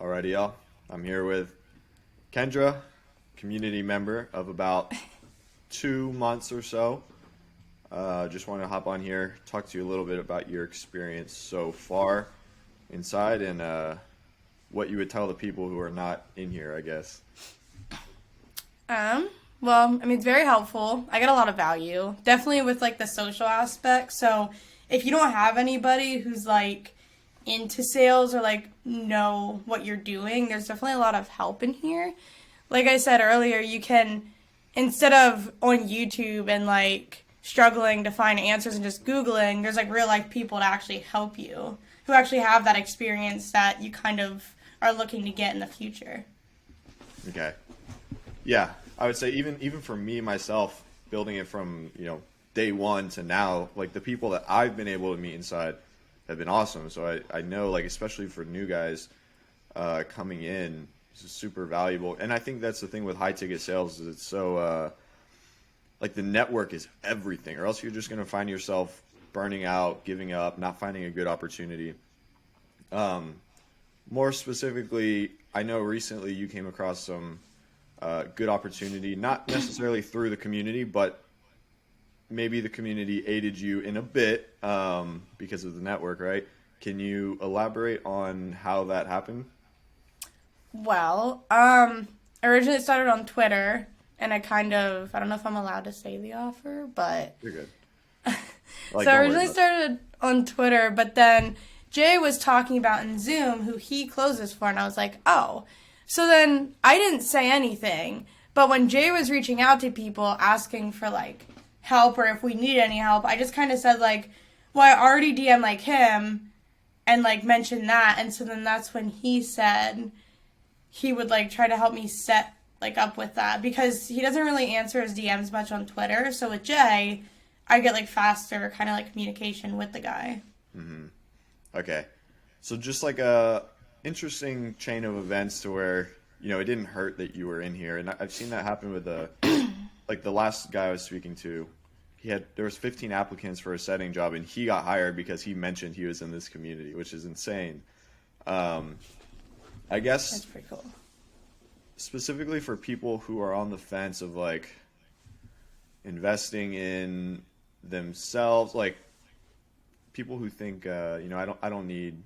Alrighty, y'all. I'm here with Kendra, community member of about 2 months or so. Just want to hop on here, talk to you a little bit about your experience so far inside and what you would tell the people who are not in here, I guess. Well, I mean, it's very helpful. I get a lot of value, definitely with like the social aspect. So if you don't have anybody who's like into sales or like know what you're doing, there's definitely a lot of help in here. Like I said earlier, you can, instead of on YouTube and like struggling to find answers and just Googling, there's like real life people to actually help you who actually have that experience that you kind of are looking to get in the future. Okay. Yeah, I would say even for me myself, building it from day one to now, like the people that I've been able to meet inside have been awesome. So I know, like, especially for new guys coming in, this is super valuable. And I think that's the thing with high ticket sales is it's so like the network is everything, or else you're just gonna find yourself burning out, giving up, not finding a good opportunity. Um, More specifically, I know recently you came across some good opportunity, not necessarily through the community, but maybe the community aided you in a bit because of the network, right? Can you elaborate on how that happened? Well, originally it started on Twitter, and I don't know if I'm allowed to say the offer, but You're good. so Like, I don't worry originally about it. started on Twitter, but then Jay was talking about in Zoom who he closes for, and I was like, oh. So then I didn't say anything, but when Jay was reaching out to people asking for like help or if we needed any help, I just kind of said like, well, I already DM like him and like mentioned that, and so then that's when he said he would like try to help me set like up with that because he doesn't really answer his DMs much on Twitter. So with Jay, I get like faster kind of like communication with the guy. Okay. So just like a interesting chain of events to where, it didn't hurt that you were in here. And I've seen that happen with like the last guy I was speaking to. There was 15 applicants for a setting job and he got hired because he mentioned he was in this community, which is insane. Um, I That's guess pretty cool. specifically for people who are on the fence of like investing in themselves, like people who think, I don't need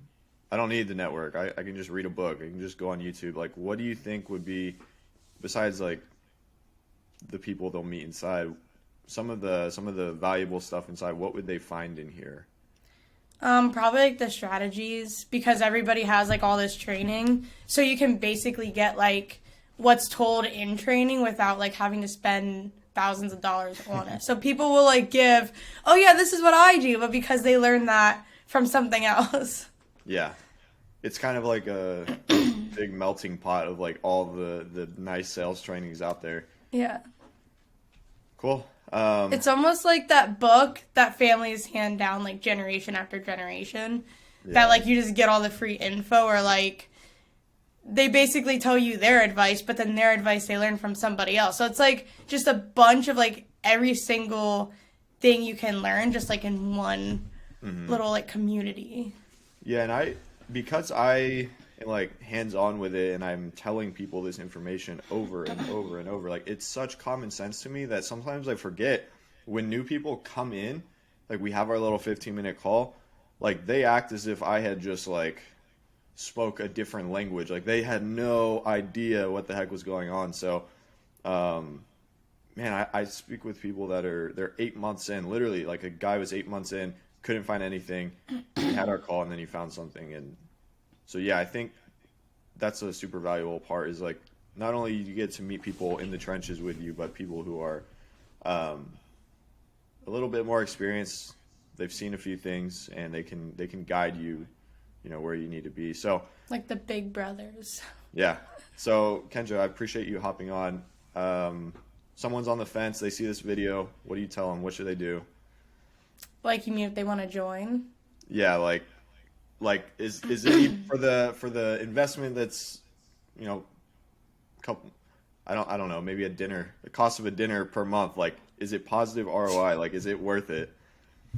the network. I can just read a book. I can just go on YouTube. Like, what do you think would be, besides like the people they'll meet inside, some of the valuable stuff inside? What would they find in here? Probably like the strategies because everybody has like all this training. So you can basically get like what's told in training without like having to spend thousands of dollars on it. So people will like give, oh yeah, this is what I do, but because they learned that from something else. Yeah, it's kind of like a big melting pot of like all the nice sales trainings out there. Yeah. Cool. It's almost like that book that families hand down like generation after generation. That Yeah. like you just get all the free info or like they basically tell you their advice, but then their advice they learn from somebody else. So it's like just a bunch of like every single thing you can learn just like in one little like community. Yeah, and because I am like hands on with it and I'm telling people this information over and over and over, like it's such common sense to me that sometimes I forget when new people come in, like we have our little 15-minute call, like they act as if I had just like spoke a different language. Like they had no idea what the heck was going on. So, um, man, I speak with people that they're 8 months in. Literally, like a guy was 8 months in, couldn't find anything. We had our call, and then he found something. And so, yeah, I think that's a super valuable part. Is like not only you get to meet people in the trenches with you, but people who are um, a little bit more experienced. They've seen a few things, and they can guide you, where you need to be. So, Like the big brothers. yeah. So, Kendra, I appreciate you hopping on. Someone's on the fence. They see this video. What do you tell them? What should they do? Like you mean if they want to join? Yeah, like is it even for the investment that's you know couple I don't know, maybe a dinner, the cost of a dinner per month, like is it positive ROI, like is it worth it?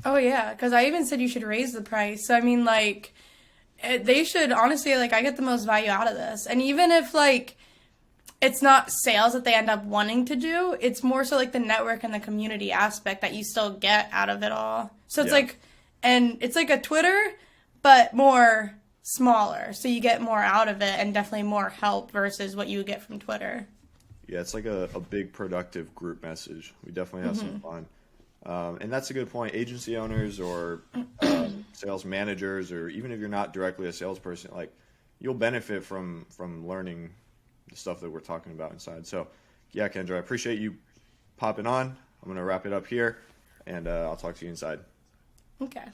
Oh yeah, because I even said you should raise the price. So I mean, like, They should honestly, like, I get the most value out of this. And even if like it's not sales that they end up wanting to do, it's more so like the network and the community aspect that you still get out of it all. So it's Yeah. like, and it's like a Twitter, but more smaller. So you get more out of it and definitely more help versus what you would get from Twitter. Yeah, it's like a big productive group message. We definitely have some fun. And that's a good point. Agency owners or sales managers, or even if you're not directly a salesperson, like you'll benefit from learning the stuff that we're talking about inside. So, yeah, Kendra, I appreciate you popping on. I'm going to wrap it up here, and I'll talk to you inside. Okay.